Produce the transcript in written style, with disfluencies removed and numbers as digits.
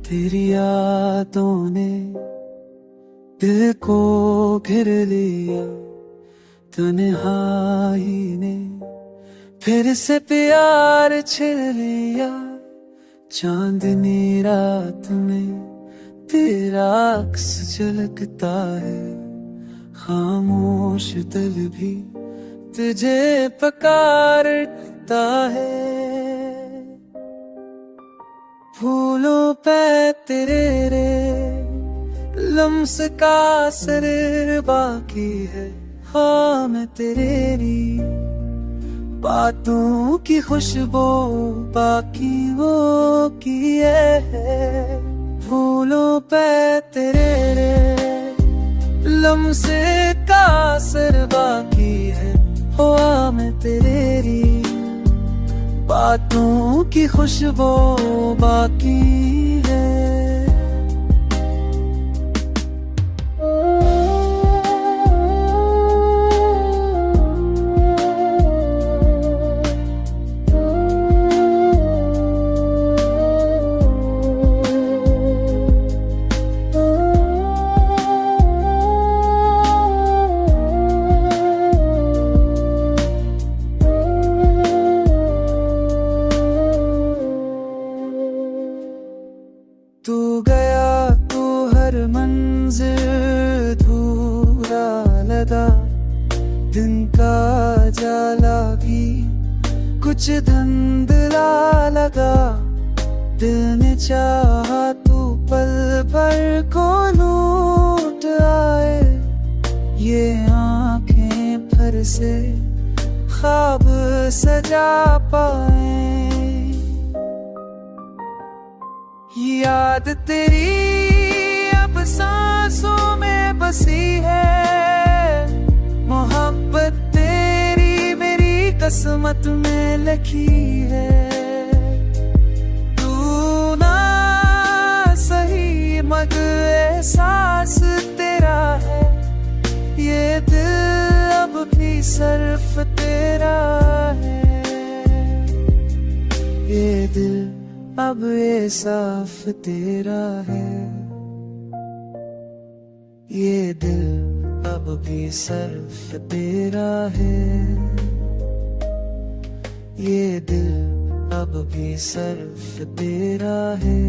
तेरी यादों ने दिल को घेर लिया, तन्हाई ने फिर से प्यार छीन लिया। चांदनी रात में तेरा अक्स झलकता है, खामोश दिल भी तुझे पुकारता है। फूलों पे तेरे रे लम्स का असर बाकी है, हाँ मैं तेरी बातों की खुशबू बाकी वो की है। फूलों पे तेरे रे लम्स का असर बाकी है, हाँ मैं तेरी बातों की खुशबू बाकी है। तू गया तू हर मंजिल धूरा लगा, दिन का जाला भी कुछ धुंधला लगा। दिल ने चाहा तू पल भर को लूट आए, ये आंखें फिर से ख्वाब सजा पाए। याद तेरी अब सांसों में बसी है, मोहब्बत तेरी मेरी किस्मत में लिखी है। तू ना सही मगर एहसास तेरा है, ये दिल अब भी सिर्फ तेरा है। ये दिल अब ये साफ तेरा है, ये दिल अब भी सिर्फ तेरा है। ये दिल अब भी सिर्फ तेरा है।